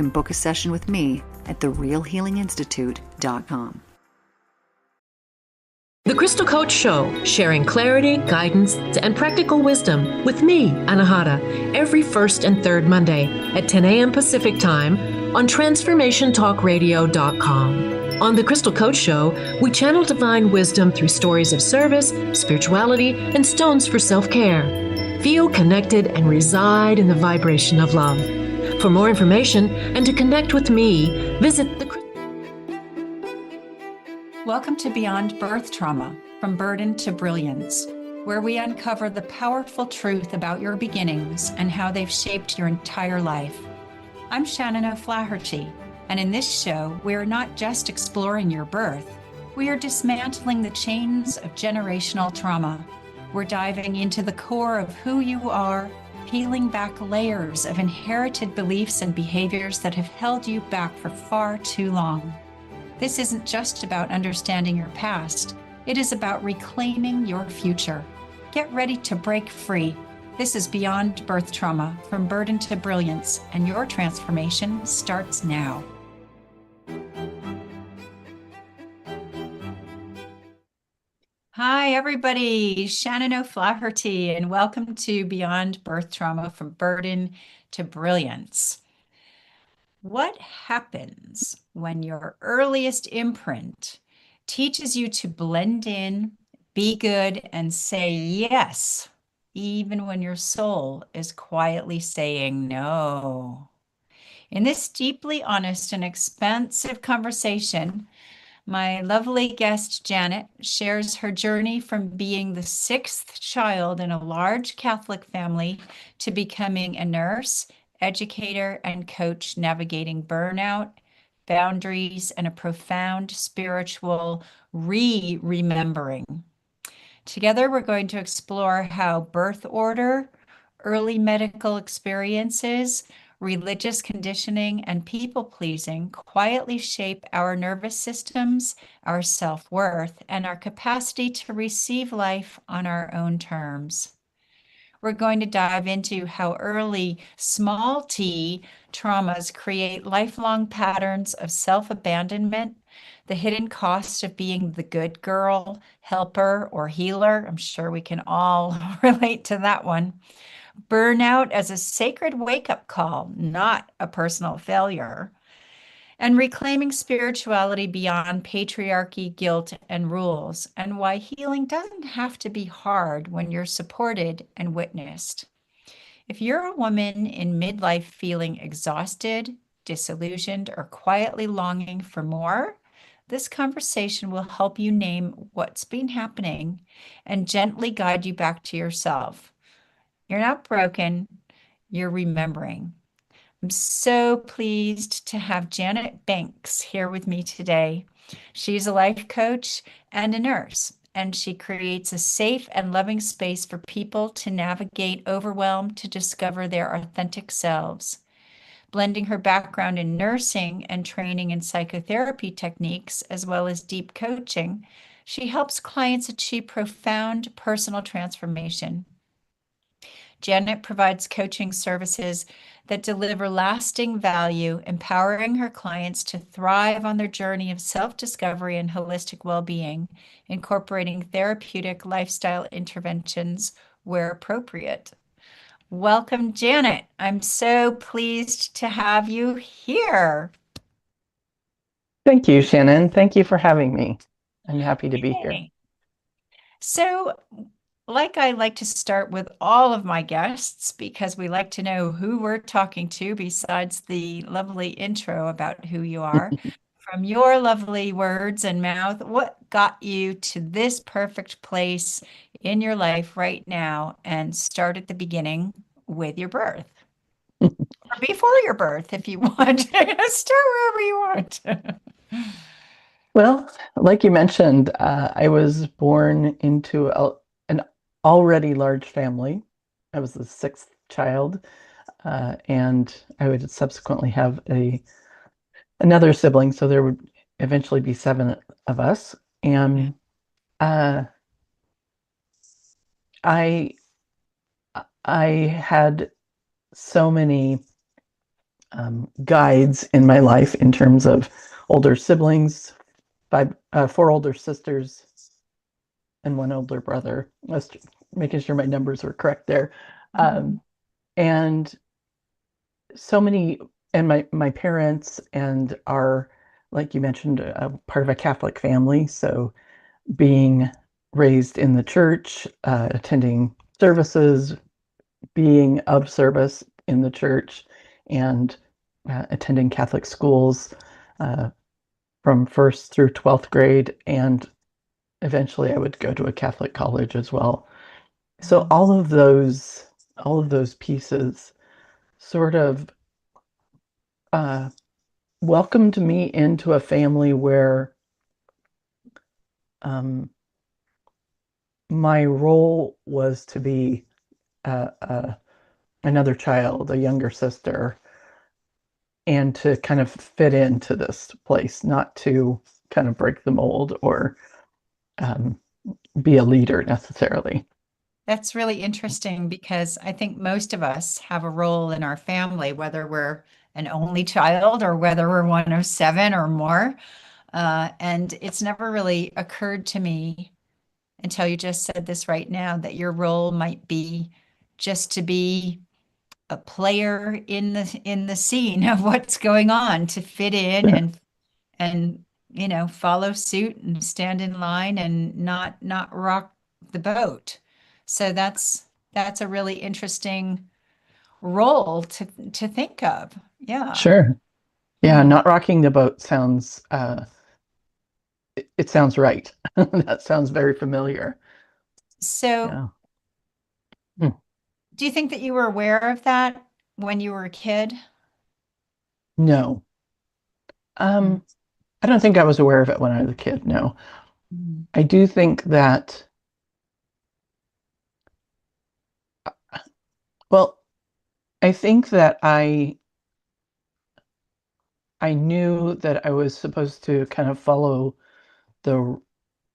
and book a session with me at therealhealinginstitute.com. The Crystal Coach Show, sharing clarity, guidance, and practical wisdom with me, Anahata, every first and third Monday at 10 a.m. Pacific Time on TransformationTalkRadio.com. On The Crystal Coach Show, we channel divine wisdom through stories of service, spirituality, and stones for self-care. Feel connected and reside in the vibration of love. For more information and to connect with me, visit the Welcome to Beyond Birth Trauma, From Burden to Brilliance, where we uncover the powerful truth about your beginnings and how they've shaped your entire life. I'm Shannon O'Flaherty, and in this show, we are not just exploring your birth, we are dismantling the chains of generational trauma. We're diving into the core of who you are, peeling back layers of inherited beliefs and behaviors that have held you back for far too long. This isn't just about understanding your past. It is about reclaiming your future. Get ready to break free. This is Beyond Birth Trauma, From Burden to Brilliance, and your transformation starts now. Hi, everybody. Shannon O'Flaherty, and welcome to Beyond Birth Trauma, From Burden to Brilliance. What happens when your earliest imprint teaches you to blend in, be good, and say yes, even when your soul is quietly saying no? In this deeply honest and expansive conversation, my lovely guest, Janet, shares her journey from being the sixth child in a large Catholic family to becoming a nurse, educator, and coach, navigating burnout, boundaries, and a profound spiritual remembering. Together, we're going to explore how birth order, early medical experiences, religious conditioning, and people-pleasing quietly shape our nervous systems, our self-worth, and our capacity to receive life on our own terms. We're going to dive into how early small t traumas create lifelong patterns of self-abandonment, the hidden cost of being the good girl, helper, or healer. I'm sure we can all relate to that one. Burnout as a sacred wake-up call, not a personal failure. And reclaiming spirituality beyond patriarchy, guilt, and rules, and why healing doesn't have to be hard when you're supported and witnessed. If you're a woman in midlife feeling exhausted, disillusioned, or quietly longing for more, this conversation will help you name what's been happening and gently guide you back to yourself. You're not broken, you're remembering. I'm so pleased to have Janet Banks here with me today. She's a life coach and a nurse, and she creates a safe and loving space for people to navigate overwhelm to discover their authentic selves. Blending her background in nursing and training in psychotherapy techniques, as well as deep coaching, she helps clients achieve profound personal transformation. Janet provides coaching services that deliver lasting value, empowering her clients to thrive on their journey of self-discovery and holistic well-being, incorporating therapeutic lifestyle interventions where appropriate. Welcome, Janet. I'm so pleased to have you here. Thank you, Shannon. Thank you for having me. I'm happy to be here. So, I like to start with all of my guests because we like to know who we're talking to besides the lovely intro about who you are. From your lovely words and mouth, what got you to this perfect place in your life right now, and start at the beginning with your birth? Or before your birth, if you want. Start wherever you want. Well, like you mentioned, I was born into an already large family. I was the sixth child, and I would subsequently have another sibling, so there would eventually be seven of us. And I had so many guides in my life in terms of older siblings, four older sisters, and one older brother. Making sure my numbers were correct there. And so many, and my parents and are, like you mentioned, part of a Catholic family. So being raised in the church, attending services, being of service in the church, and attending Catholic schools from first through 12th grade. And eventually I would go to a Catholic college as well. So all of those pieces sort of welcomed me into a family where my role was to be another child, a younger sister, and to kind of fit into this place, not to kind of break the mold or be a leader necessarily. That's really interesting because I think most of us have a role in our family, whether we're an only child or whether we're one of seven or more. And it's never really occurred to me until you just said this right now that your role might be just to be a player in the scene of what's going on, to fit in Sure. and follow suit and stand in line and not rock the boat. So that's a really interesting role to think of. Yeah. Sure. Yeah, Hmm. not rocking the boat sounds it sounds right. That sounds very familiar. So Yeah. Hmm. do you think that you were aware of that when you were a kid? No. Mm. I don't think I was aware of it when I was a kid, no. Mm. I do think that, well, I think that I knew that I was supposed to kind of follow the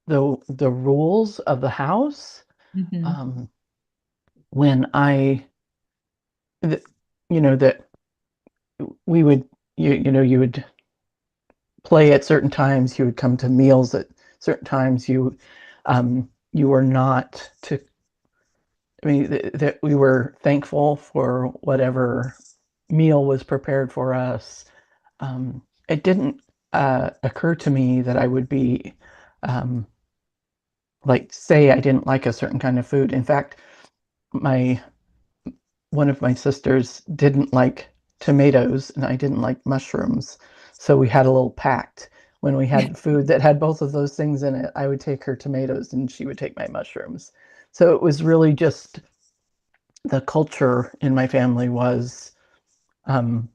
the rules of the house. Mhm. Um, when th- that we would, you would play at certain times, you would come to meals at certain times, you were not to, I mean, that we were thankful for whatever meal was prepared for us. It didn't occur to me that I would be um, like, say I didn't like a certain kind of food. In fact, my one of my sisters didn't like tomatoes and I didn't like mushrooms. So we had a little pact. When we had food that had both of those things in it, I would take her tomatoes and she would take my mushrooms. So it was really just the culture in my family was um,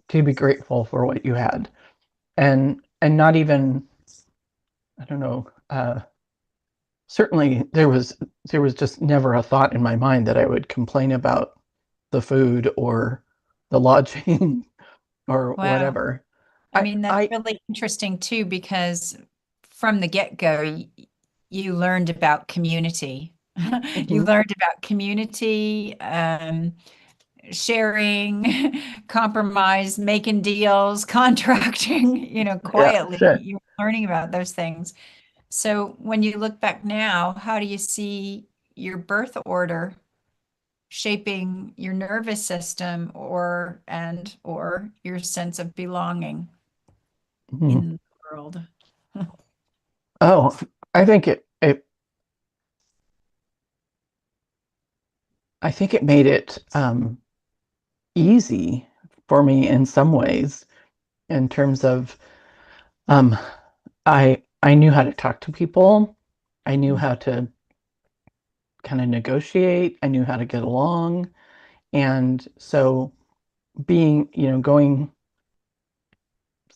to be grateful for what you had, and not even, I don't know. Certainly, there was just never a thought in my mind that I would complain about the food or the lodging or Wow. whatever. I I mean, that's I really interesting too, because from the get-go, you learned about community. You Mhm. learned about community, sharing, compromise, making deals, contracting, Yeah, quietly. sure. You're learning about those things. So when you look back now, how do you see your birth order shaping your nervous system or your sense of belonging Mhm. in the world? Oh, I think it made it easy for me in some ways in terms of um, I knew how to talk to people. I knew how to kind of negotiate. I knew how to get along. And so going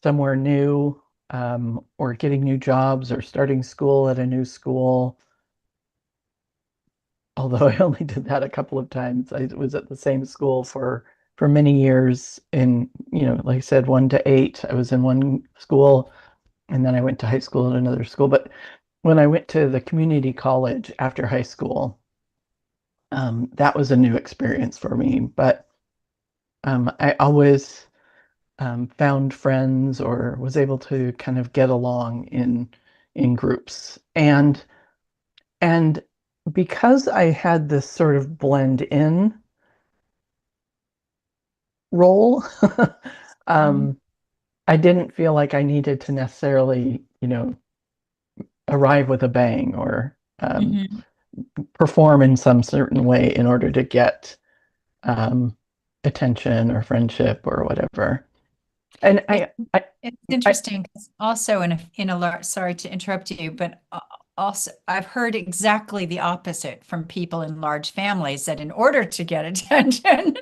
somewhere new, or getting new jobs or starting school at a new school, although I only did that a couple of times. I was at the same school for many years in, like I said, 1 to 8. I was in one school and then I went to high school at another school. But when I went to the community college after high school, that was a new experience for me. But I always found friends or was able to kind of get along in groups. And because I had this sort of blend in role, Mhm. um, I didn't feel like I needed to necessarily, arrive with a bang or Mhm. perform in some certain way in order to get um, attention or friendship or whatever. And It, I, it's I, interesting 'cause also in a large, sorry to interrupt you, but also I've heard exactly the opposite from people in large families that in order to get attention,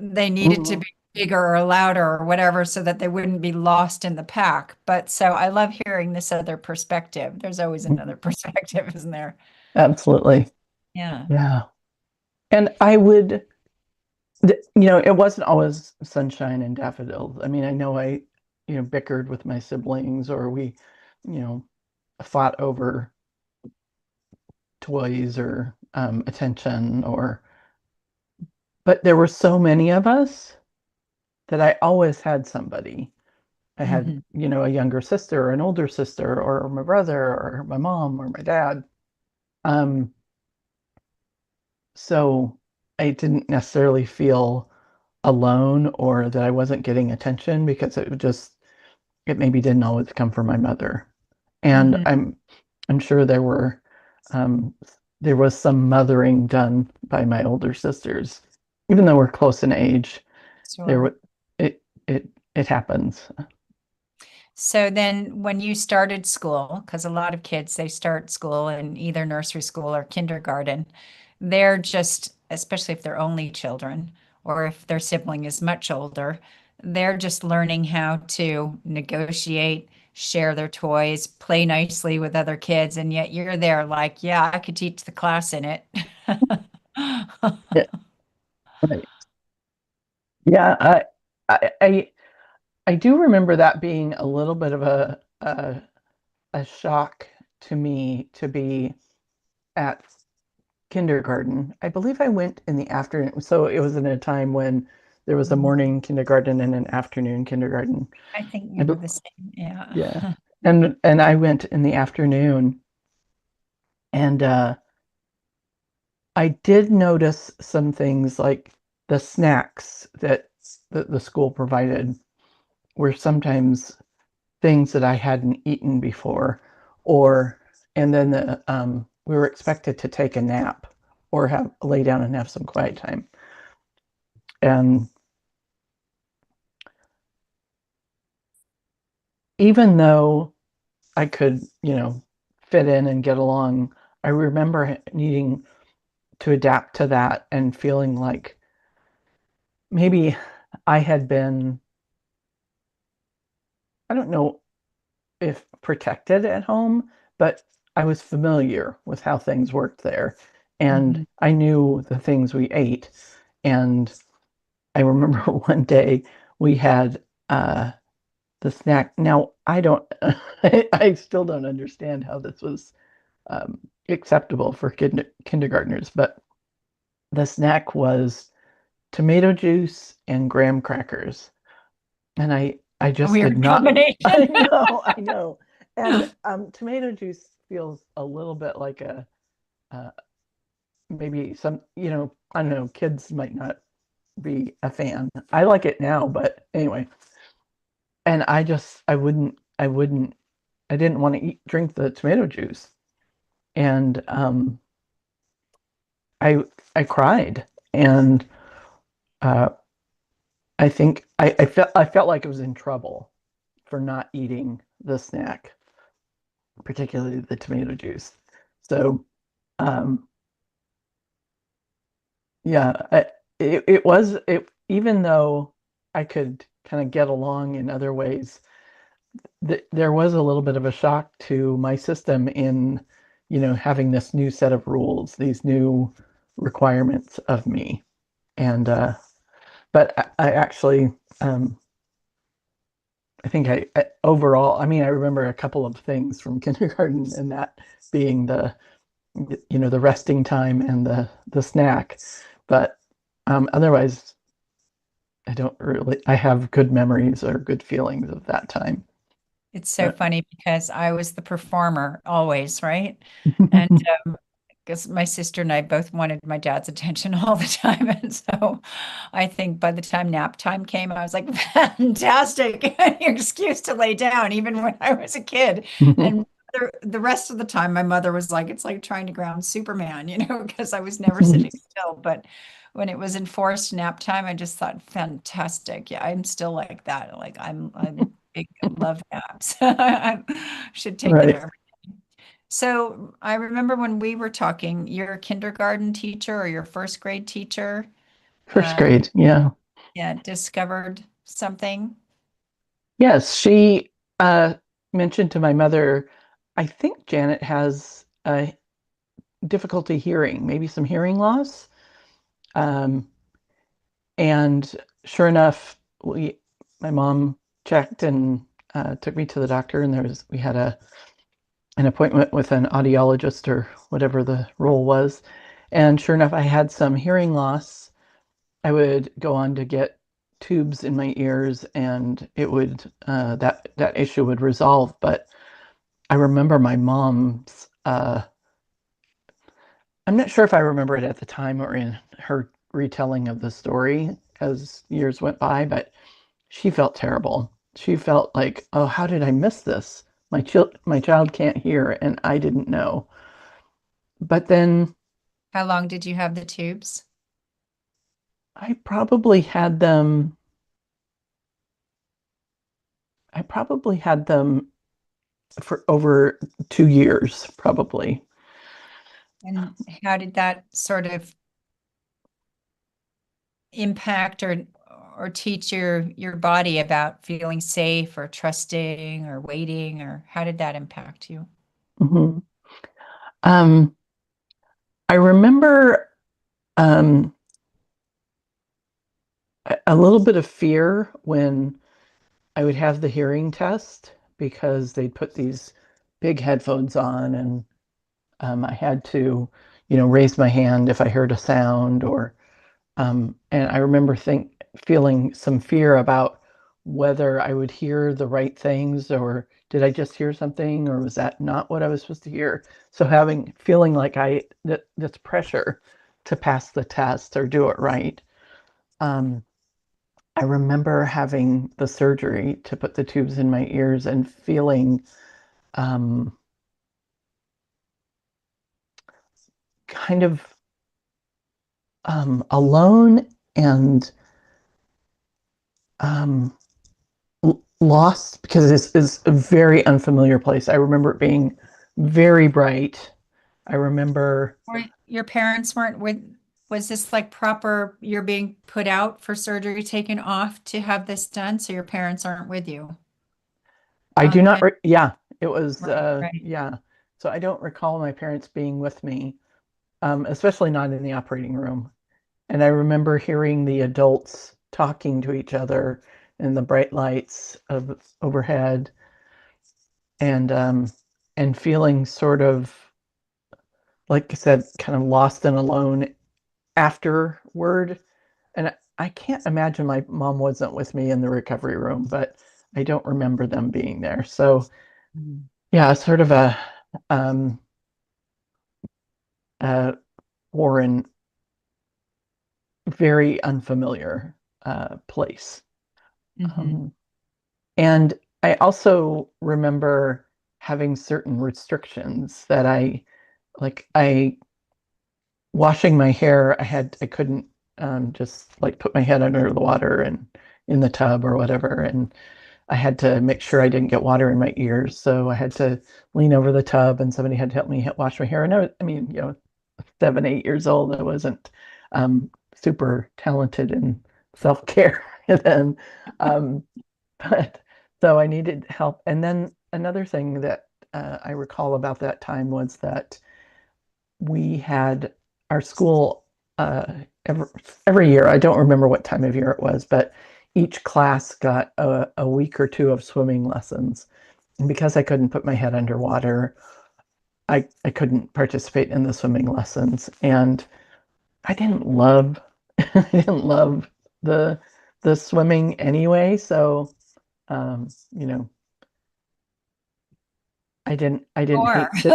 they needed to Mhm. be bigger or louder or whatever so that they wouldn't be lost in the pack. But so I love hearing this other perspective. There's always another perspective, isn't there? Absolutely. Yeah. Yeah. And it wasn't always sunshine and daffodils. I mean, I know bickered with my siblings or we, you know, fought over toys or attention but there were so many of us that I always had somebody. I had, Hmm. a younger sister or an older sister or my brother or my mom or my dad. Um, so I didn't necessarily feel alone or that I wasn't getting attention because it maybe didn't always come from my mother. And Hmm. I'm sure um, there was some mothering done by my older sisters, even though we're close in age. There Sure. wa- it it it happens. So then when you started school, because a lot of kids, they start school in either nursery school or kindergarten, they're just, especially if they're only children or if their sibling is much older, they're just learning how to negotiate, share their toys, play nicely with other kids. And yet you're there like, yeah, I could teach the class in it. Yeah, right. Yeah, I I I do remember that being a little bit of a shock to me to be at kindergarten. I believe I went in the afternoon, so it was in a time when there was a morning kindergarten and an afternoon kindergarten. I think I we be- were the same. Yeah. yeah, and I went in the afternoon, and I did notice some things like the snacks that the school provided were sometimes things that I hadn't eaten before, or and then we were expected to take a nap or have lay down and have some quiet time. And even though I could, fit in and get along, I remember needing to adapt to that and feeling like maybe I had been, I don't know if protected at home, but I was familiar with how things worked there. And Mhm. I knew the things we ate. And I remember one day we had the snack. Now, I don't, I still don't understand how this was acceptable for kindergartners, but the snack was tomato juice and graham crackers. And I A just did weird not, combination. I know. And tomato juice feels a little bit like uh, maybe some, I don't know, kids might not be a fan. I like it now, but anyway. And I didn't want to drink the tomato juice. And I, I cried. And uh, I felt like I was in trouble for not eating the snack, particularly the tomato juice. So, um, yeah, even though I could kind of get along in other ways, there was a little bit of a shock to my system in, having this new set of rules, these new requirements of me. And but I actually, um, I think overall, I mean, I remember a couple of things from kindergarten, and that being the resting time and the snack. But otherwise, I have good memories or good feelings of that time. It's so But funny because I was the performer always, right? And because my sister and I both wanted my dad's attention all the time. And so I think by the time nap time came, I was like, fantastic, an excuse to lay down, even when I was a kid. And the rest of the time, my mother was like, it's like trying to ground Superman, because I was never sitting still. But when it was enforced nap time, I just thought, fantastic. Yeah, I'm still like that. Like I'm big love naps. I should take them Right. every. So I remember when we were talking, your kindergarten teacher or your first grade teacher, First uh, grade, yeah. yeah, discovered something. Yes, she mentioned to my mother, I think Janet has difficulty hearing, maybe some hearing loss. Um, and sure enough, my mom checked and took me to the doctor, and we had an appointment with an audiologist or whatever the role was. And sure enough, I had some hearing loss. I would go on to get tubes in my ears, and it would that issue would resolve. But I remember my mom's. I'm not sure if I remember it at the time or in her retelling of the story as years went by, but she felt terrible. She felt like, oh, how did I miss this? My child can't hear, and I didn't know. But then How long did you have the tubes? I probably had them. I probably had them for over 2 years, probably. And how did that sort of impact or teach your body about feeling safe or trusting or waiting, or how did that impact you? Mhm. Um, I remember um, a little bit of fear when I would have the hearing test because they'd put these big headphones on, and I had to, raise my hand if I heard a sound, and I remember feeling some fear about whether I would hear the right things, or did I just hear something, or was that not what I was supposed to hear? So feeling like this pressure to pass the test or do it right. Um, I remember having the surgery to put the tubes in my ears and feeling um, kind of alone and um, lost because this is a very unfamiliar place. I remember it being very bright. I remember, Or your parents weren't with, was this like proper, you're being put out for surgery, taken off to have this done, so your parents aren't with you I do on not, the, yeah, it was, right, right. yeah. So I don't recall my parents being with me, especially not in the operating room. And I remember hearing the adults talking to each other in the bright lights of overhead, and feeling sort of, like I said, kind of lost and alone afterward. And I can't imagine my mom wasn't with me in the recovery room, but I don't remember them being there. So Mm. yeah, sort of um, a foreign, very unfamiliar place. Mhm. Um, and I also remember having certain restrictions that I washing my hair, I couldn't just like put my head under the water and in the tub or whatever. And I had to make sure I didn't get water in my ears. So I had to lean over the tub, and somebody had to help me wash my hair. And I mean, 7, 8 years old, I wasn't super talented in self-care then. Um, but so I needed help. And then another thing that I recall about that time was that we had our school uh, every year. I don't remember what time of year it was, but each class got a week or two of swimming lessons. And because I couldn't put my head underwater, I couldn't participate in the swimming lessons. And I didn't love I didn't love the the swimming anyway, so you know, I didn't Or hate sit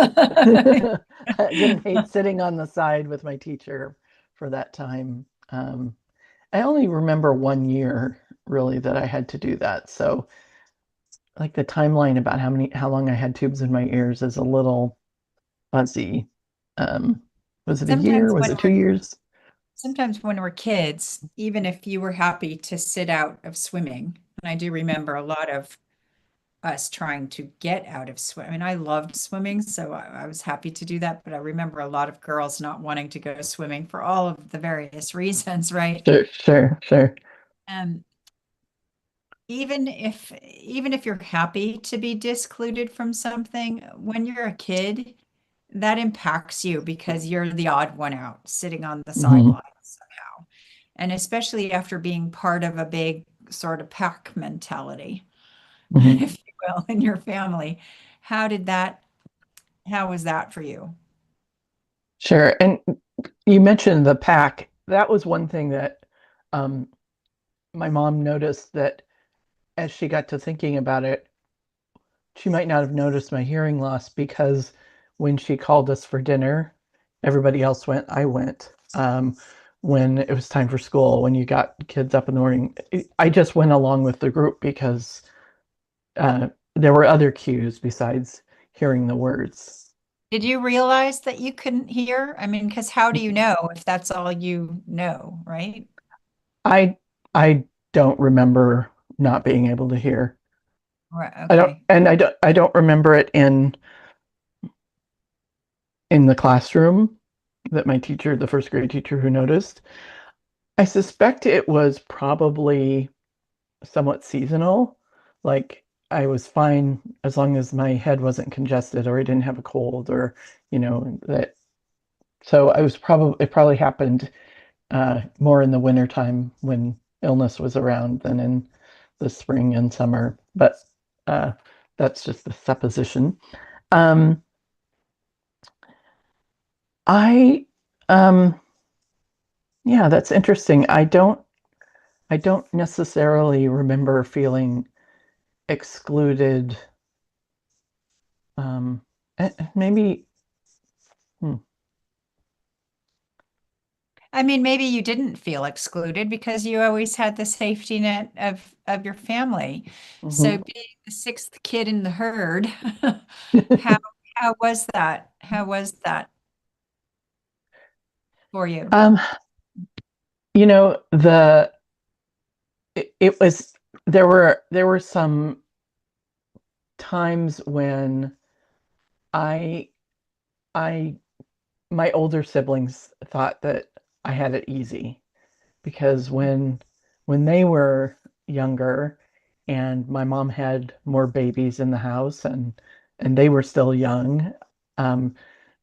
I didn't hate sitting on the side with my teacher for that time. I only remember 1 year really that I had to do that. So like the timeline about how long I had tubes in my ears is a little fuzzy. Was it a year? sometimes Was when it 2 years? sometimes when we're kids, even if you were happy to sit out of swimming, and I do remember a lot of us trying to get out of swim. I mean, I loved swimming, so I was happy to do that. But I remember a lot of girls not wanting to go swimming for all of the various reasons, right? Sure, sure, sure. Um, even if you're happy to be discluded from something, when you're a kid, that impacts you because you're the odd one out sitting on the Hmm. sidelines somehow. And especially after being part of a big sort of pack mentality, Hmm. if you will, in your family. How did that, how was that for you? Sure. And you mentioned the pack. That was one thing that um, my mom noticed that as she got to thinking about it, she might not have noticed my hearing loss because when she called us for dinner, everybody else went, I went. When it was time for school, when you got kids up in the morning, I just went along with the group because there were other cues besides hearing the words. Did you realize that you couldn't hear? I mean, because how do you know if that's all you know, right? I I don't remember not being able to hear. Right. Okay. I don't remember it in the classroom that my teacher, the first grade teacher who noticed. I suspect it was probably somewhat seasonal. Like I was fine as long as my head wasn't congested or I didn't have a cold or, that. So it probably happened more in the winter time when illness was around than in the spring and summer. But uh, that's just a supposition. Um, I, um, yeah, that's interesting. I don't necessarily remember feeling excluded. Um, maybe, hmm, I mean, maybe you didn't feel excluded because you always had the safety net of your family. So mhm. being the sixth kid in the herd, how how was that? How was that for you? Um, you know, it was there were some times when I I my older siblings thought that I had it easy because when they were younger and my mom had more babies in the house and they were still young, um,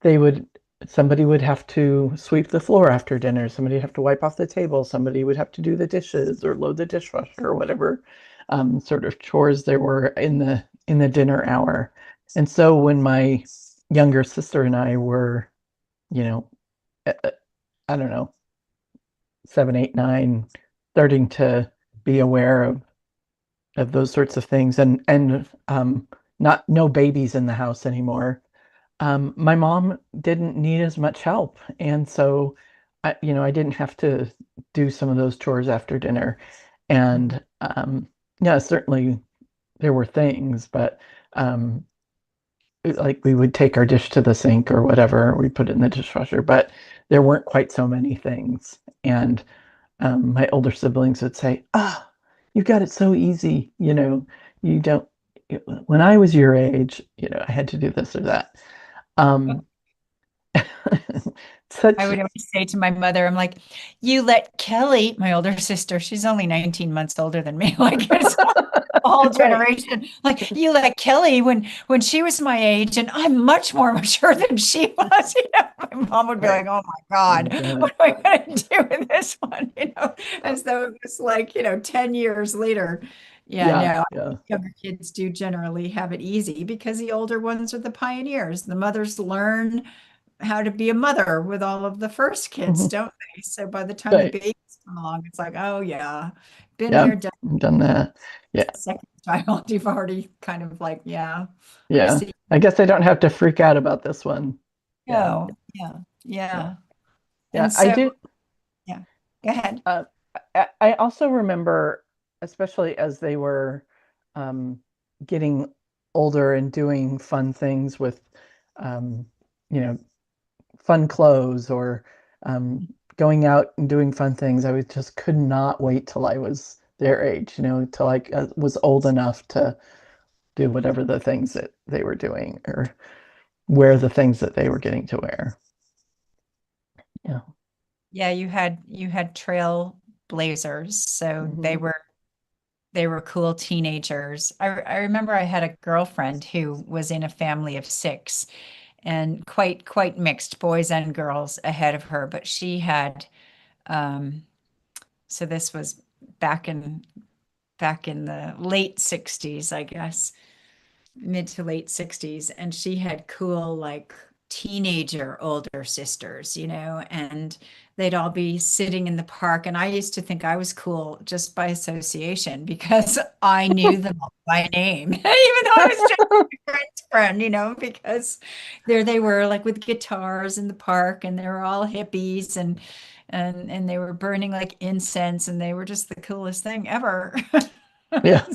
they would somebody would have to sweep the floor after dinner, somebody would have to wipe off the table, somebody would have to do the dishes or load the dishwasher or whatever sort of chores there were in the dinner hour. And so when my younger sister and I were, you know, uh, uh, I don't know, 7, 8, 9, starting to be aware of those sorts of things and not no babies in the house anymore. My mom didn't need as much help, and so I didn't have to do some of those chores after dinner. And yeah, certainly there were things, but um, like we would take our dish to the sink or whatever, we put it in the dishwasher, but there weren't quite so many things. And my older siblings would say, "Ah, you got it so easy. You don't. When I was your age, I had to do this or that." Um, I such, would always say to my mother, I'm like, you let Kelly, my older sister, she's only 19 months older than me. Like it's a whole right. generation. Like you let Kelly when she was my age, and I'm much more mature than she was. My mom would be Right. like, "Oh my Oh God, God. what am I going to do with this one?" As though it was like 10 years later. Yeah, Yeah, no, yeah. younger kids do generally have it easy because the older ones are the pioneers. The mothers learn how to be a mother with all of the first kids, Mhm. don't they? So by the time the Right. babies song. It's like, oh yeah, been Yeah, there, done done that. Yeah, second child. You've already kind of like, yeah, I yeah. see. I guess I don't have to freak out about this one. Yeah, No, yeah, yeah, yeah. yeah. And I so, do. yeah, go ahead. Uh, I also remember, especially as they were um, getting older and doing fun things with, um, you know, fun clothes or um, going out and doing fun things. I just could not wait till I was their age, till I was old enough to do whatever the things that they were doing or wear the things that they were getting to wear. Yeah. Yeah, you had trail blazers, so they Hmm. were they were cool teenagers. I remember I had a girlfriend who was in a family of six and quite mixed boys and girls ahead of her, but she had um so this was back in back in the late 60s, I guess, mid to late 60s, and she had cool like teenager older sisters, and they'd all be sitting in the park, and I used to think I was cool just by association because I knew them all by name even though I was just a friend's friend, because there they were like with guitars in the park, and they were all hippies, and they were burning like incense, and they were just the coolest thing ever. Yeah.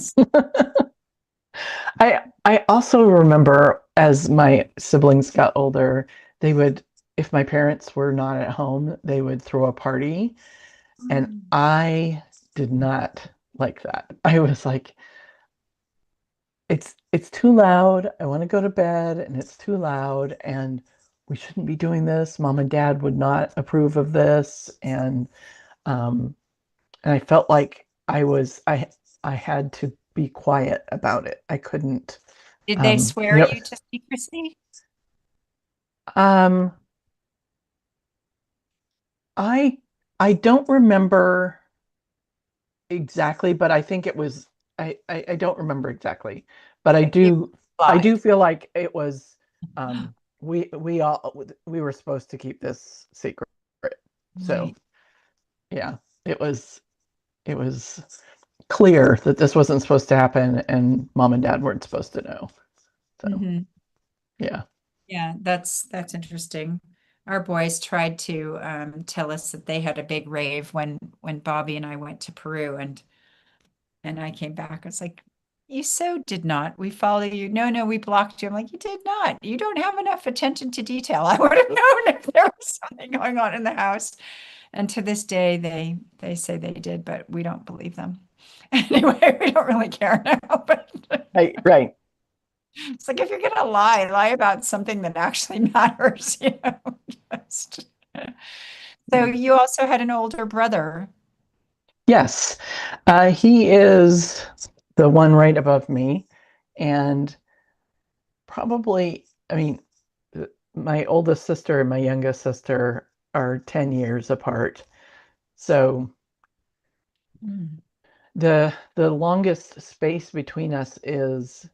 I also remember as my siblings got older, they would, if my parents were not at home, they would throw a party. And I did not like that. I was like, it's too loud. I want to go to bed and it's too loud and we shouldn't be doing this. Mom and dad would not approve of this. Um and I felt like I had to be quiet about it. I couldn't Did they um swear you know you to secrecy? um I I don't remember exactly, but I think it was I don't remember exactly, but You I do lied. feel like it was we were supposed to keep this secret. So Right. yeah, it was it was clear that this wasn't supposed to happen and mom and dad weren't supposed to know. So Hmm. yeah. Yeah, that's interesting. Our boys tried to tell us that they had a big rave when Bobby and I went to Peru, and I came back. I was like, you so did not. We followed you. No, no, we blocked you. I'm like, you did not. You don't have enough attention to detail. I would have known if there was something going on in the house. And to this day, they say they did, but we don't believe them. Anyway, we don't really care now. But Right, right. it's like if you're gonna lie, lie about something that actually matters, Just... So Yeah. you also had an older brother. Yes. He is the one right above me and probably, I mean, my oldest sister and my youngest sister are 10 years apart. So Mm. the longest space between us is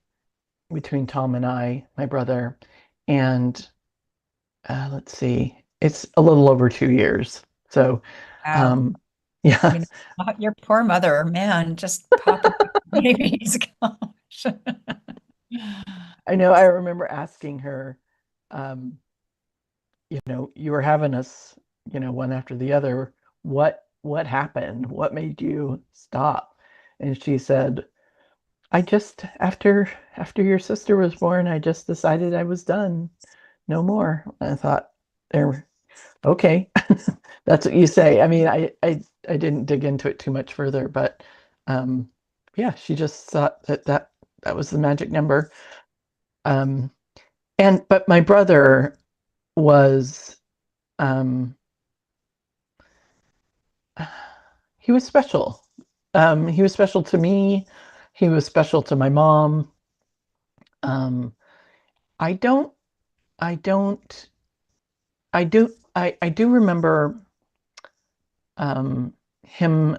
between Tom and I, my brother, and let's see, it's a little over 2 years. So Wow. um yeah, You your poor mother, man, just popping babies. Gosh. I know I remember asking her, um, you were having us, one after the other. What happened? What made you stop? And she said, I just after your sister was born, I just decided I was done. No more. And I thought, there, okay, that's what you say. I mean, I didn't dig into it too much further, but um, yeah, she just thought that was the magic number. Um, but my brother was um, he was special. He was special to me. He was special to my mom. Um, I don't, I don't, I do remember him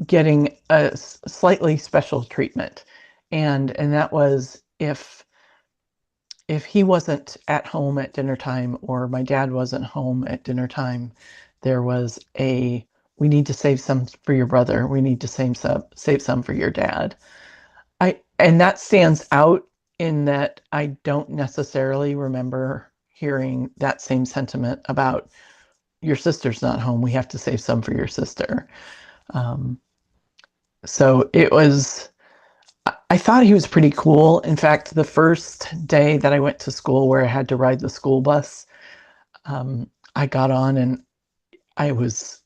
getting a slightly special treatment, and that was if he wasn't at home at dinner time or my dad wasn't home at dinner time, there was a we need to save some for your brother. We need to save some for your dad. And that stands out in that I don't necessarily remember hearing that same sentiment about your sister's not home. We have to save some for your sister. Um, so it was, I thought he was pretty cool. In fact, the first day that I went to school where I had to ride the school bus, I got on and I was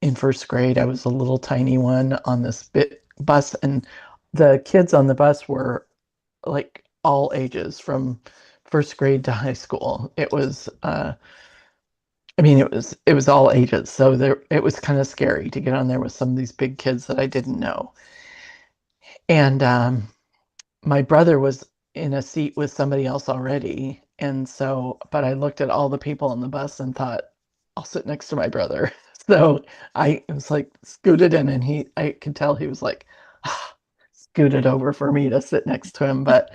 in first grade. I was a little tiny one on this bus, and the kids on the bus were like all ages from first grade to high school. It was, I mean, it was all ages. So it was kind of scary to get on there with some of these big kids that I didn't know. And my brother was in a seat with somebody else already. And so, but I looked at all the people on the bus and thought, I'll sit next to my brother. So I was like scooted in, and I could tell he was like, scooted over for me to sit next to him. But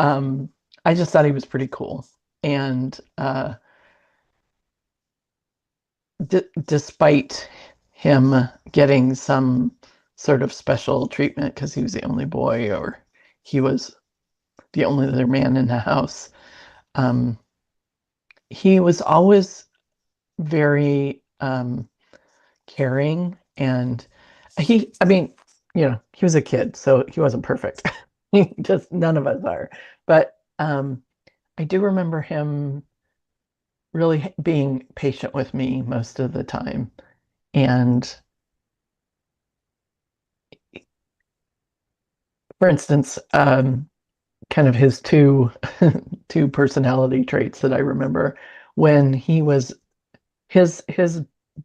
I just thought he was pretty cool. And despite him getting some sort of special treatment because he was the only boy or he was the only other man in the house, he was always very caring. And I mean, he was a kid, so he wasn't perfect. Just none of us are. But I do remember him really being patient with me most of the time. And for instance, kind of his two personality traits that I remember when he was his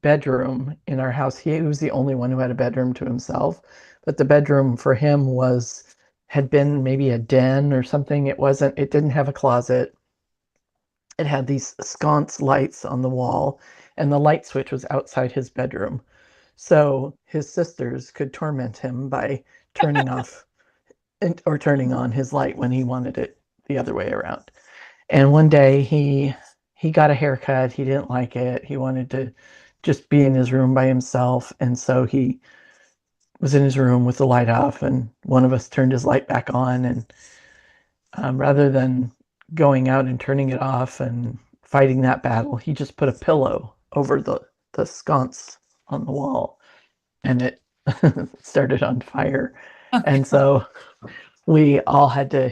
bedroom in our house, he was the only one who had a bedroom to himself, but the bedroom for him had been maybe a den or something. It didn't have a closet. It had these sconce lights on the wall, and the light switch was outside his bedroom. So his sisters could torment him by turning off or turning on his light when he wanted it the other way around. And one day he got a haircut. He didn't like it. He wanted to just be in his room by himself. And so he was in his room with the light off, and one of us turned his light back on. And rather than going out and turning it off and fighting that battle, he just put a pillow over the sconce on the wall, and it started on fire. And so we all had to,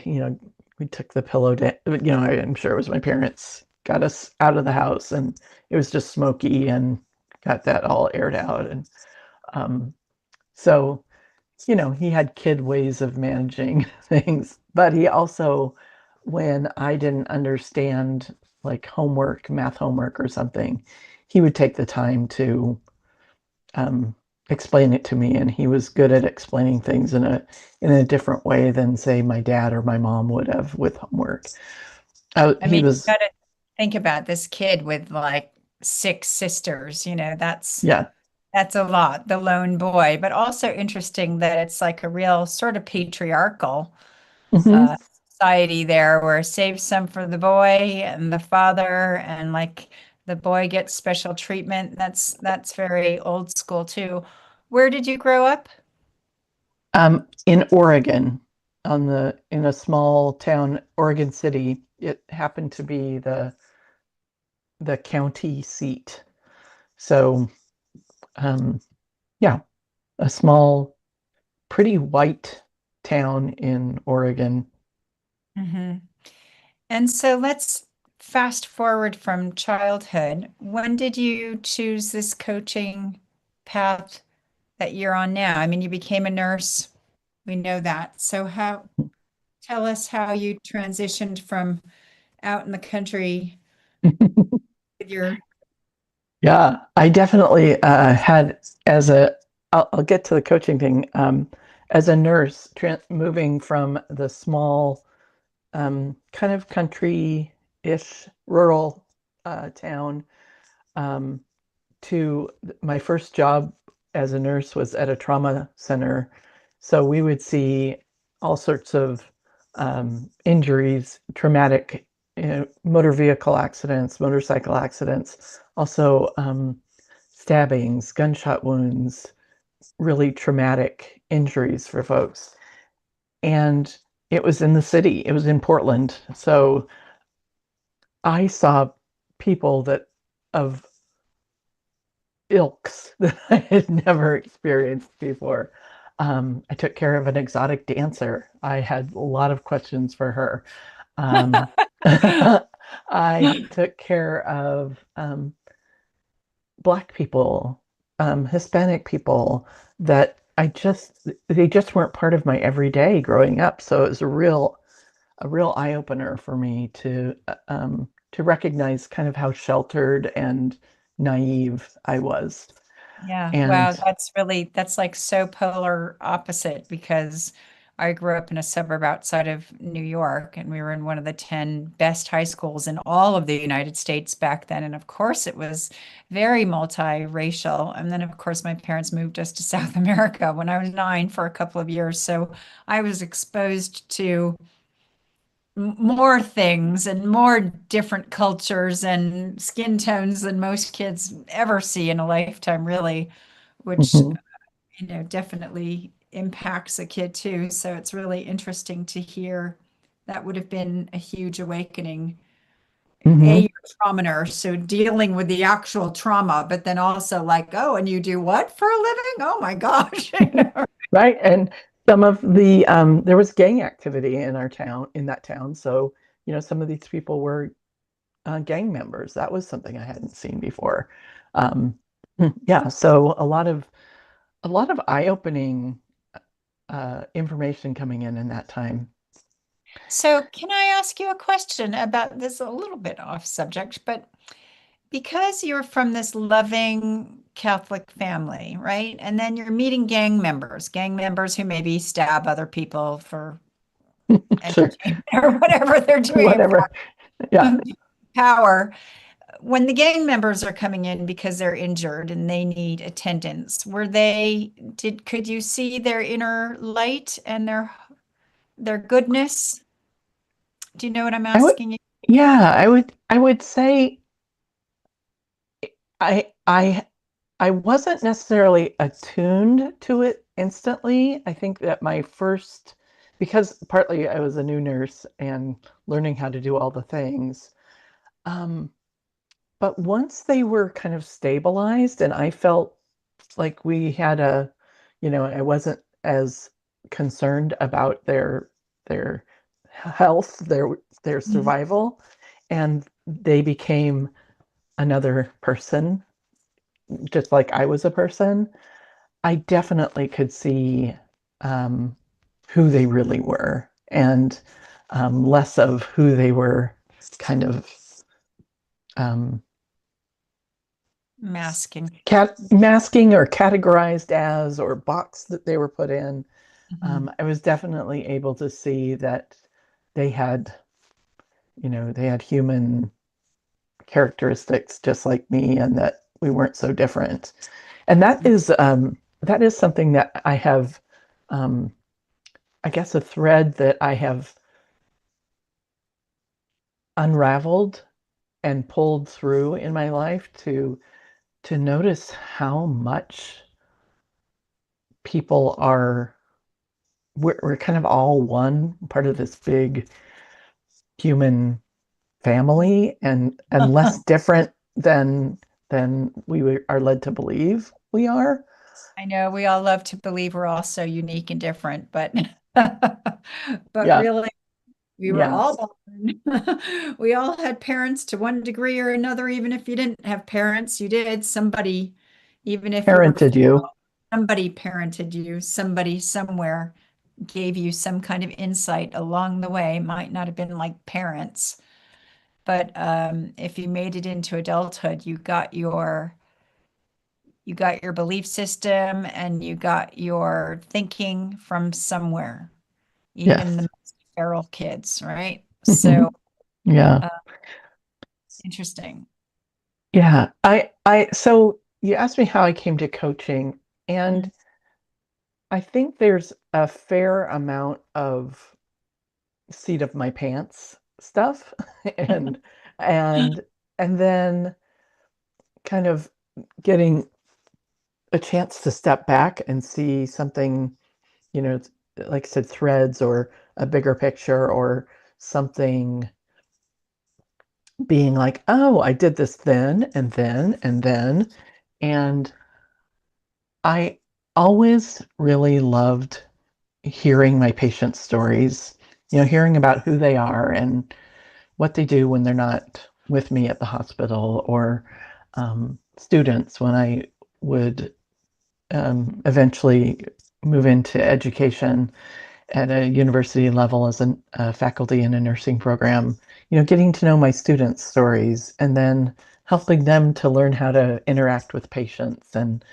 we took the pillow down. I'm sure it was my parents got us out of the house, and it was just smoky, and got that all aired out. And so, he had kid ways of managing things, but he also, when I didn't understand like homework, math homework or something, he would take the time to explain it to me, and he was good at explaining things in a different way than say my dad or my mom would have with homework. I mean, you gotta think about this kid with like 6 sisters, yeah. That's a lot, the lone boy, but also interesting that it's like a real sort of patriarchal Mhm. society there where save some for the boy and the father, and like the boy gets special treatment. That's very old school too. Where did you grow up? In Oregon, in a small town, Oregon City. It happened to be the county seat. So, yeah, a small, pretty white town in Oregon. Mm-hmm. And so let's fast forward from childhood. When did you choose this coaching path that you're on now? I mean, you became a nurse. We know that. So tell us how you transitioned from out in the country with your. Yeah, I definitely had I'll get to the coaching thing. As a nurse, moving from the small, kind of country-ish rural town, um, to my first job as a nurse was at a trauma center. So we would see all sorts of injuries, traumatic, motor vehicle accidents, motorcycle accidents, also stabbings, gunshot wounds, really traumatic injuries for folks. And it was in the city, it was in Portland. So I saw people that of ilks that I had never experienced before. I took care of an exotic dancer. I had a lot of questions for her. Um, I took care of Black people, Hispanic people that they just weren't part of my everyday growing up. So it was a real eye opener for me to recognize kind of how sheltered and naive I was. Yeah, wow, And that's like so polar opposite because I grew up in a suburb outside of New York and we were in one of the 10 best high schools in all of the United States back then. And of course, it was very multiracial. And then, of course, my parents moved us to South America when I was 9 for a couple of years. So I was exposed to more things and more different cultures and skin tones than most kids ever see in a lifetime, really, which, mhm, definitely impacts a kid too. So it's really interesting to hear that would have been a huge awakening. A, mhm. you're a trauma nurse, so dealing with the actual trauma, but then also like, oh, and you do what for a living? Oh my gosh. Right. And some of the there was gang activity in our town, in that town. So, some of these people were gang members. That was something I hadn't seen before. Um, yeah, so a lot of eye-opening information coming in that time. So, can I ask you a question about this, a little bit off subject, but because you're from this loving Catholic family, right? And then you're meeting gang members who maybe stab other people for Sure. entertainment or whatever they're doing it Whatever. Yeah. for power. When the gang members are coming in because they're injured and they need attendance, could you see their inner light and their goodness? Do you know what I'm I would, asking you? yeah, I would say I I I wasn't necessarily attuned to it instantly. I think that because partly I was a new nurse and learning how to do all the things. Um, but once they were kind of stabilized and I felt like I wasn't as concerned about their health, their Mhm. survival, and they became another person, just like I was a person. I definitely could see um, who they really were and less of who they were kind of um, Masking. masking or categorized as or box that they were put in. Mhm. I was definitely able to see that they had, they had human characteristics just like me and that we weren't so different. And that is something that I have, um, I guess, a thread that I have unraveled and pulled through in my life to notice how much people are we're kind of all one part of this big human family and less different than are led to believe we are. I know we all love to believe we're all so unique and different, but but Yeah, really we were yeah. all born. We all had parents to one degree or another. Even if you didn't have parents, you did. Somebody, even if you were Parented you. somebody parented you, somebody somewhere gave you some kind of insight along the way. Might not have been like parents, but if you made it into adulthood, you got your belief system and you got your thinking from somewhere, even the Yes. most feral kids, right? So Yeah. uh, interesting. Yeah. So you asked me how I came to coaching, Mhm. and I think there's a fair amount of seat of my pants stuff and and and then kind of getting a chance to step back and see something, like I said, threads or a bigger picture or something being like, oh, I did this then and then and then. And I always really loved hearing my patients' stories, hearing about who they are and what they do when they're not with me at the hospital, or students when I would eventually move into education at a university level as a faculty in a nursing program, getting to know my students' stories and then helping them to learn how to interact with patients. And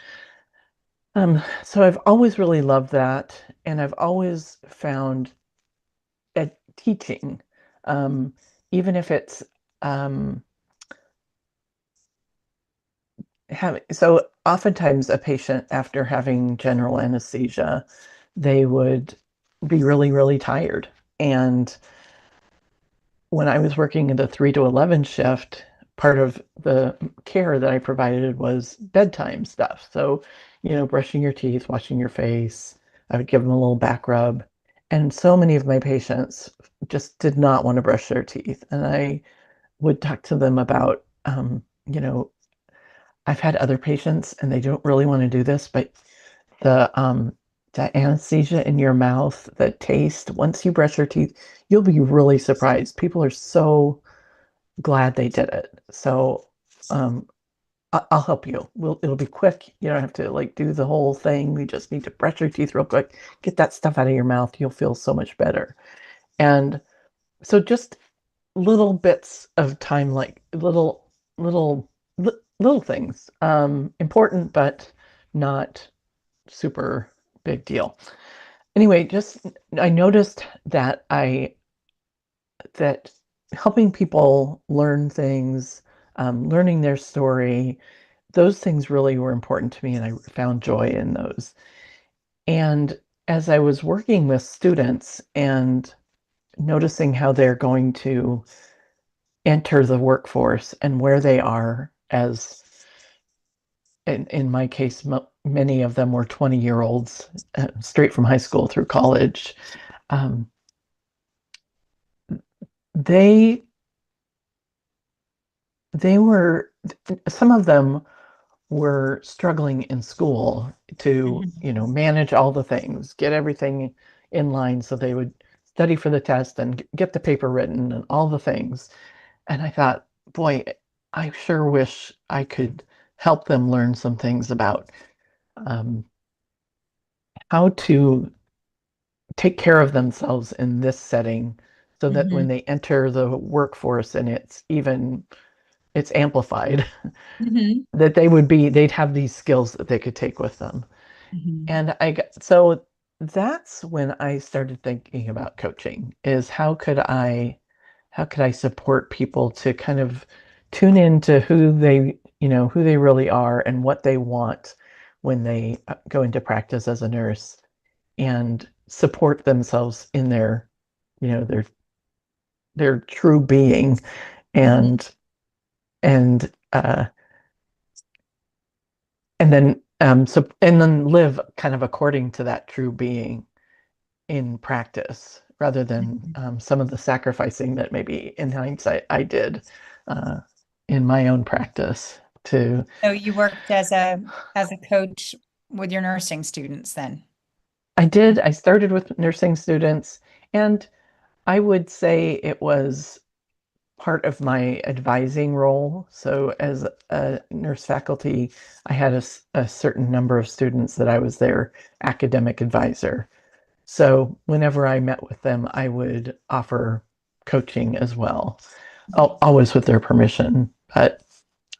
so I've always really loved that. And I've always found teaching, um, even if it's um, so oftentimes a patient after having general anesthesia, they would be really, really tired. And when I was working in the 3 to 11 shift, part of the care that I provided was bedtime stuff. So, brushing your teeth, washing your face. I would give them a little back rub. And so many of my patients just did not want to brush their teeth. And I would talk to them about, I've had other patients and they don't really want to do this, but the anesthesia in your mouth, the taste, once you brush your teeth, you'll be really surprised. People are so glad they did it. So um, I'll help you. It'll be quick. You don't have to like do the whole thing. We just need to brush your teeth real quick, get that stuff out of your mouth. You'll feel so much better. And so just little bits of time, like little things, important, but not super big deal. Anyway, just I noticed that helping people learn things, learning their story, those things really were important to me, and I found joy in those. And as I was working with students and noticing how they're going to enter the workforce and where they are, as in my case, many of them were 20-year-olds straight from high school through college. Um, they they were some of them were struggling in school to manage all the things, get everything in line so they would study for the test and get the paper written and all the things. And I thought, boy, I sure wish I could help them learn some things about um, how to take care of themselves in this setting so that when they enter the workforce and it's amplified, that they'd have these skills that they could take with them. And so that's when I started thinking about coaching, is how could I support people to kind of tune into who they really are and what they want when they go into practice as a nurse, and support themselves in you know, their their true being, and and uh, and then live kind of according to that true being in practice, rather than some of the sacrificing that maybe in hindsight I did uh, in my own practice. So you worked as a coach with your nursing students then? I started with nursing students, and I would say it was part of my advising role. So as a nurse faculty, I had a certain number of students that I was their academic advisor. So whenever I met with them, I would offer coaching as well, always with their permission. But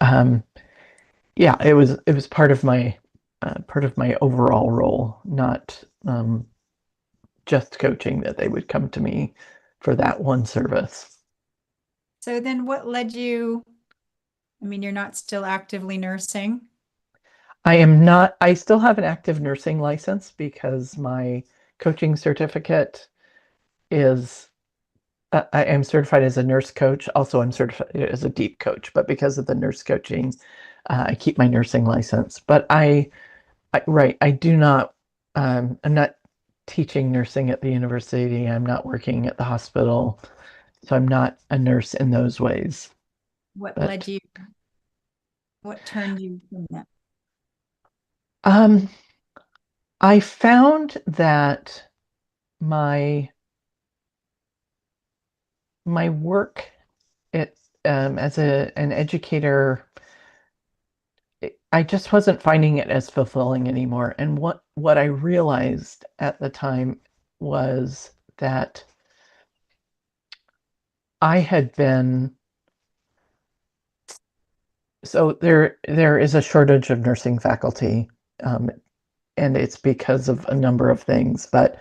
um, yeah, it was part of my overall role, not just coaching, that they would come to me for that one service. So then what led you, I mean, you're not still actively nursing? I am not, I still have an active nursing license because my coaching certificate is, I am certified as a nurse coach. Also, I'm certified as a deep coach, but because of the nurse coaching, I keep my nursing license. But Right. I do not, I'm not teaching nursing at the university. I'm not working at the hospital. So I'm not a nurse in those ways. What led But you, what turned you from that? um, I found that my my work it as an educator, I just wasn't finding it as fulfilling anymore. And what I realized at the time was that I had been so there is a shortage of nursing faculty, um, and it's because of a number of things. But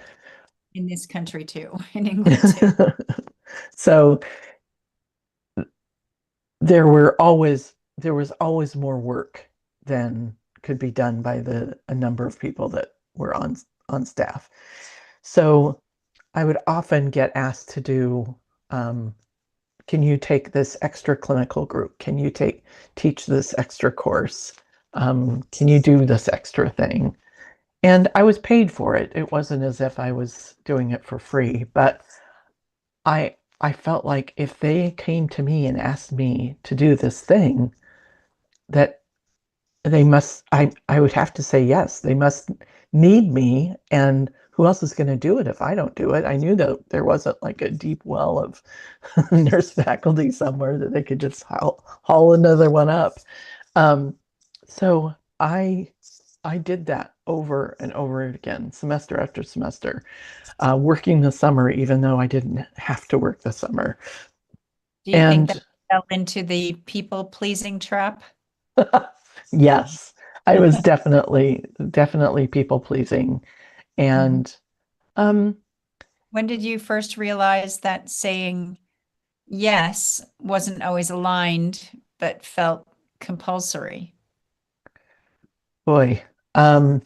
In this country too, in England too. so there was always more work than could be done by the a number of people that were on staff. So I would often get asked to do, can you take this extra clinical group? Can you teach this extra course? Can you do this extra thing? And I was paid for it. It wasn't as if I was doing it for free, but I felt like if they came to me and asked me to do this thing, that I would have to say yes. They must need me, and who else is going to do it if I don't do it? I knew that there wasn't like a deep well of nurse faculty somewhere that they could just haul another one up. Um, so I did that over and over again, semester after semester, working the summer, even though I didn't have to work the summer. Do you think that And fell into the people pleasing trap? yes, I was definitely people pleasing. Mhm. And um, When did you first realize that saying yes wasn't always aligned, but felt compulsory? boy, um,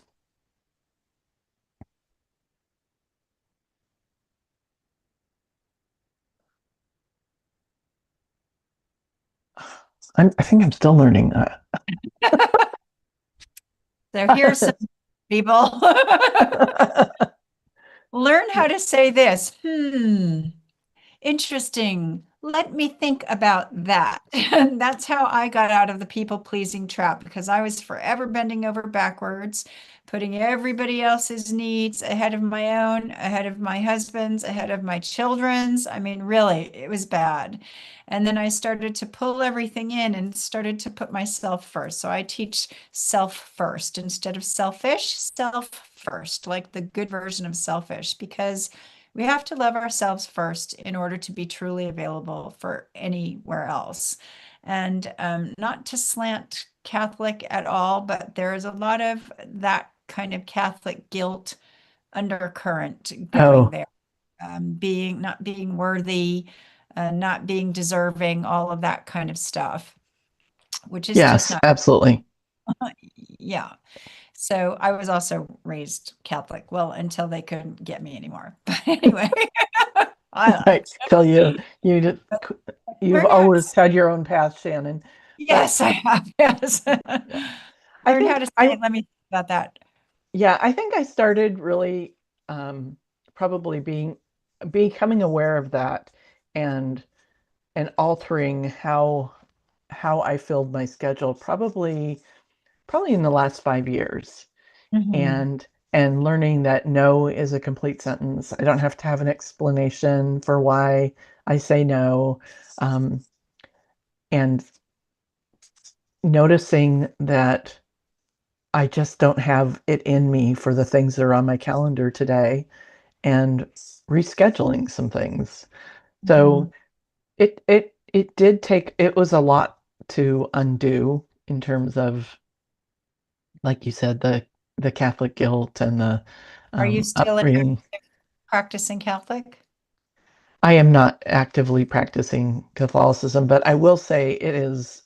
I think I'm still learning So here's some that. people. Learn how to say this. Interesting. Let me think about that. And that's how I got out of the people pleasing trap because I was forever bending over backwards, putting everybody else's needs ahead of my own, ahead of my husband's, ahead of my children's. I mean, really, it was bad. And then I started to pull everything in and started to put myself first. So I teach self first instead of selfish, self first, like the good version of selfish, because we have to love ourselves first in order to be truly available for anywhere else. And not to slant Catholic at all, but there is a lot of that kind of Catholic guilt undercurrent going Oh, there. Being not being worthy, not being deserving, all of that kind of stuff, which is just yes, not, absolutely. yeah. So I was also raised Catholic, well, until they couldn't get me anymore. But anyway, I I liked tell you, you've learn how to always had say, your own path, Shannon. But yes, I have. Yes. yeah, I Learn how to think say, let me think about that. yeah, I think I started really um, probably becoming aware of that and altering how I filled my schedule probably in the last 5 years, Mhm. and learning that no is a complete sentence. I don't have to have an explanation for why I say no, um, and noticing that I just don't have it in me for the things that are on my calendar today, and rescheduling some things. Mhm. So it did take, it was a lot to undo in terms of, like you said, the Catholic guilt and the Are you still an upbringing. practicing Catholic? I am not actively practicing Catholicism, but I will say it is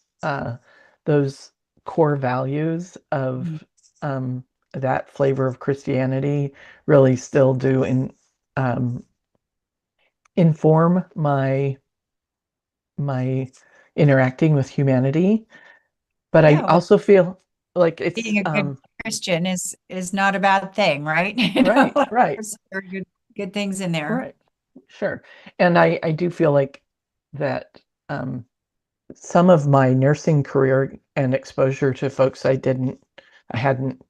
those core values Mhm. of that flavor of Christianity really still do um, inform my interacting with humanity. But I Yeah, well, also feel, like it's Being a good Christian is not a bad thing, right? You know, right, right, there's good things in there. right, sure. And I do feel like that some of my nursing career and exposure to folks I hadn't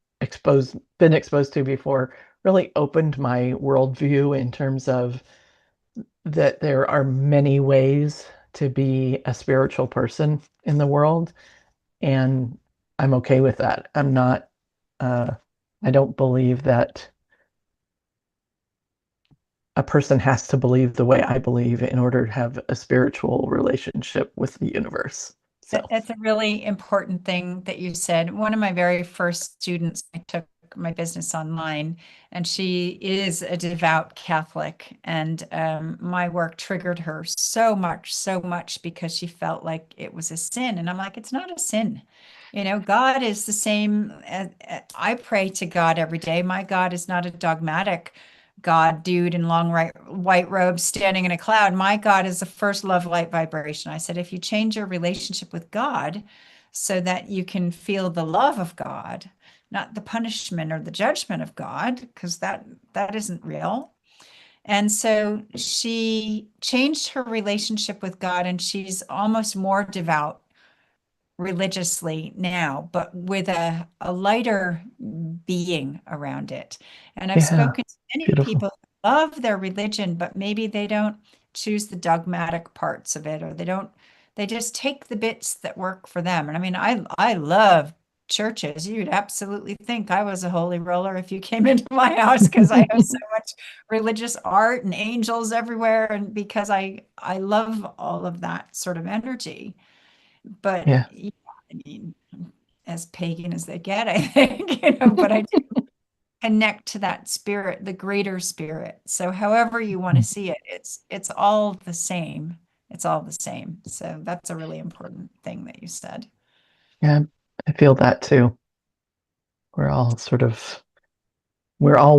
been exposed to before really opened my worldview in terms of that there are many ways to be a spiritual person in the world, and I'm okay with that. I'm not, uh, I don't believe that a person has to believe the way I believe in order to have a spiritual relationship with the universe. So, That's a really important thing that you said. One of my very first students, I took my business online, and she is a devout Catholic. And my work triggered her so much because she felt like it was a sin. And I'm like, it's not a sin. You know, God is the same. I pray to God every day. My God is not a dogmatic God dude in long white robes standing in a cloud. My God is the first love light vibration. I said, if you change your relationship with God so that you can feel the love of God, not the punishment or the judgment of God, because that isn't real. And so she changed her relationship with God, and she's almost more devout religiously now, but with a lighter being around it. And I've yeah, spoken to many beautiful. people who love their religion, but maybe they don't choose the dogmatic parts of it, or they just take the bits that work for them. And I mean, I love churches. You'd absolutely think I was a holy roller if you came into my house, because I have so much religious art and angels everywhere, and because I love all of that sort of energy. But Yeah. yeah, I mean, as pagan as they get, I think, but I do connect to that spirit, the greater spirit. So however you want to see it, it's all the same. It's all the same. So that's a really important thing that you said. Yeah, I feel that too. We're all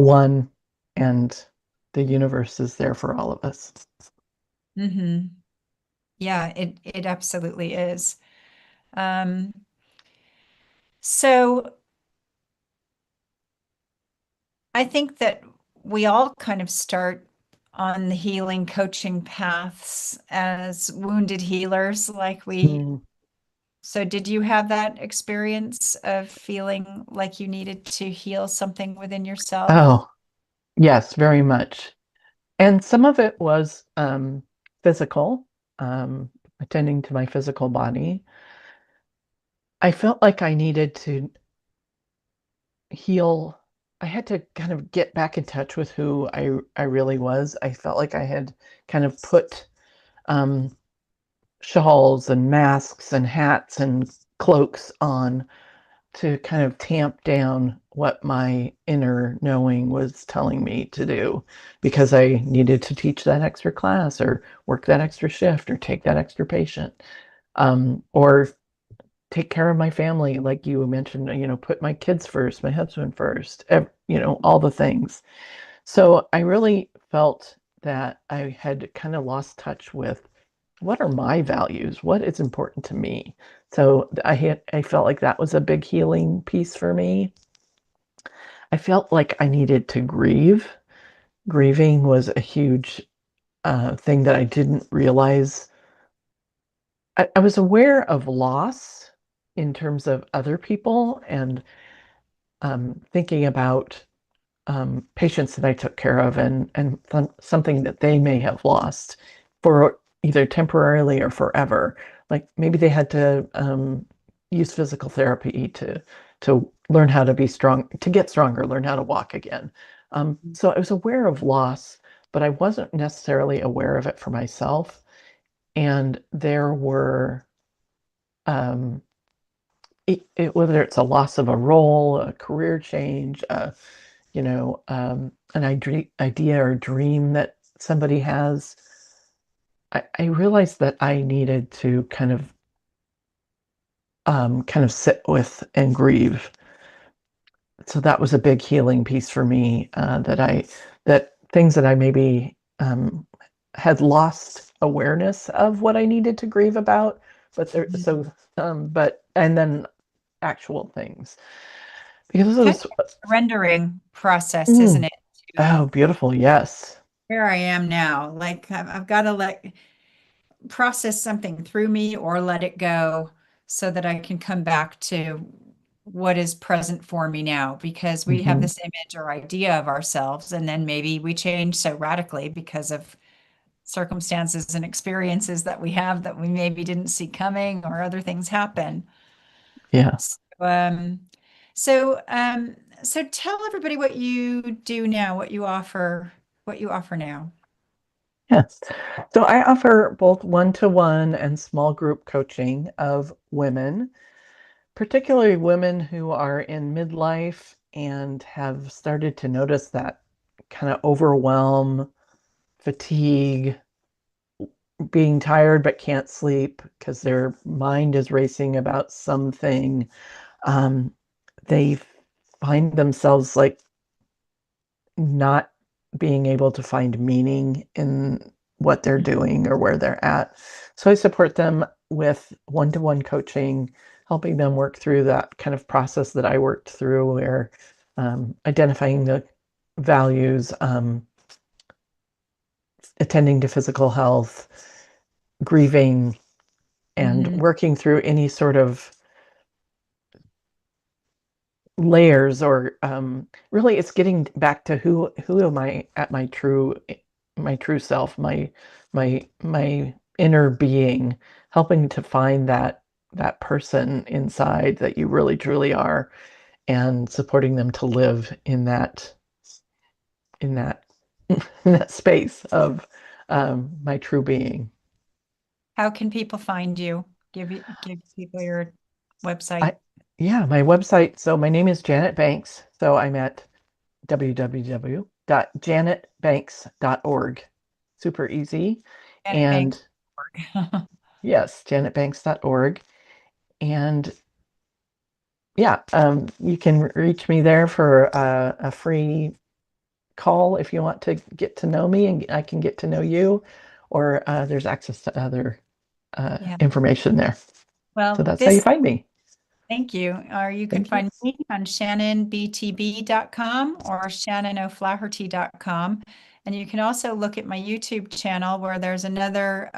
one, and the universe is there for all of us. Hmm. Yeah, it absolutely is. Um, so I think that we all kind of start on the healing coaching paths as wounded healers, like we. Mm. So did you have that experience of feeling like you needed to heal something within yourself? Oh, yes, very much. And some of it was physical, attending to my physical body. I felt like I needed to heal. I had to kind of get back in touch with who I really was. I felt like I had kind of put um, shawls and masks and hats and cloaks on to kind of tamp down what my inner knowing was telling me to do, because I needed to teach that extra class or work that extra shift or take that extra patient, or take care of my family, like you mentioned, put my kids first, my husband first, all the things. So I really felt that I had kind of lost touch with what are my values, what is important to me. So I felt like that was a big healing piece for me. I felt like I needed to grieve. Grieving was a huge thing that I didn't realize. I was aware of loss in terms of other people, and thinking about patients that I took care of, and something that they may have lost for either temporarily or forever. Like maybe they had to use physical therapy to learn how to be strong, to get stronger, learn how to walk again. So I was aware of loss, but I wasn't necessarily aware of it for myself. And there were whether it's a loss of a role, a career change, an idea or dream that somebody has, I realized that I needed to kind of sit with and grieve. So that was a big healing piece for me, that things that I maybe had lost awareness of what I needed to grieve about, but there, Mhm. so, but, and then actual things. Because Kind those, of a surrendering process, isn't Mm. it? Oh, beautiful. Yes. Where I am now, like I've got to process something through me or let it go so that I can come back to what is present for me now, because we have Mhm. this image or idea of ourselves, and then maybe we change so radically because of circumstances and experiences that we have that we maybe didn't see coming, or other things happen. Yeah. So, um, so tell everybody what you do now, what you offer now. Yes. So I offer both one-to-one and small group coaching of women, particularly women who are in midlife and have started to notice that kind of overwhelm, fatigue, being tired but can't sleep because their mind is racing about something. Um, they find themselves like not being able to find meaning in what they're doing or where they're at. So I support them with one-to-one coaching, helping them work through that kind of process that I worked through, where identifying the values, attending to physical health, grieving, and Mhm. working through any sort of layers, or really it's getting back to who am I at my true self, my inner being, helping to find that person inside that you really truly are, and supporting them to live in that in that space of my true being. How can people find you? Give people your website. I Yeah, my website. So my name is Janet Banks. So I'm at www.janetbanks.org. Super easy. Janet Bank. And yes, janetbanks.org. And yeah, you can reach me there for a free call if you want to get to know me, and I can get to know you, or there's access to other Yeah. information there. So Well, that's how you find me. thank you. Or you can Thank you. find me on shannonbtb.com or shannonoflaherty.com. And you can also look at my YouTube channel, where there's another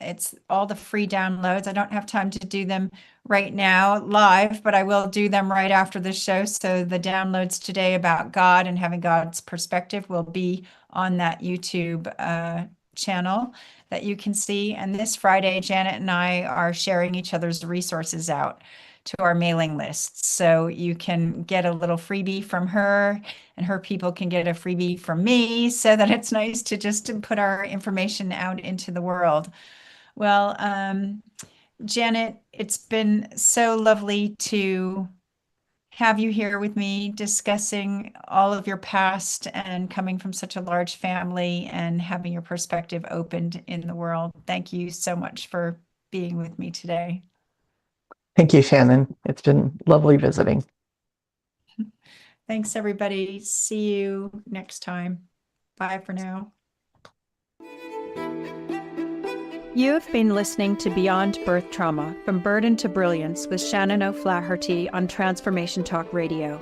it's all the free downloads. I don't have time to do them right now live, but I will do them right after the show. So the downloads today about God and having God's perspective will be on that YouTube channel that you can see. And this Friday, Janet and I are sharing each other's resources out to our mailing lists. So you can get a little freebie from her, and her people can get a freebie from me, so that it's nice to just put our information out into the world. Well, Janet, it's been so lovely to have you here with me discussing all of your past, and coming from such a large family and having your perspective opened in the world. Thank you so much for being with me today. Thank you, Shannon. It's been lovely visiting. Thanks, everybody. See you next time. Bye for now. You have been listening to Beyond Birth Trauma, From Burden to Brilliance with Shannon O'Flaherty on Transformation Talk Radio.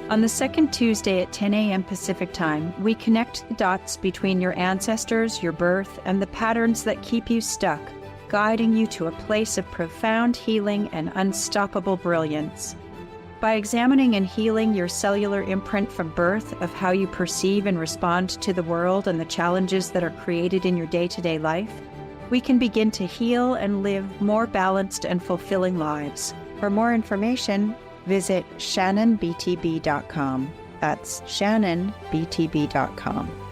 On the second Tuesday at 10 a.m. Pacific Time, we connect the dots between your ancestors, your birth, and the patterns that keep you stuck, guiding you to a place of profound healing and unstoppable brilliance. By examining and healing your cellular imprint from birth of how you perceive and respond to the world and the challenges that are created in your day-to-day life, we can begin to heal and live more balanced and fulfilling lives. For more information, visit shannonbtb.com. That's shannonbtb.com.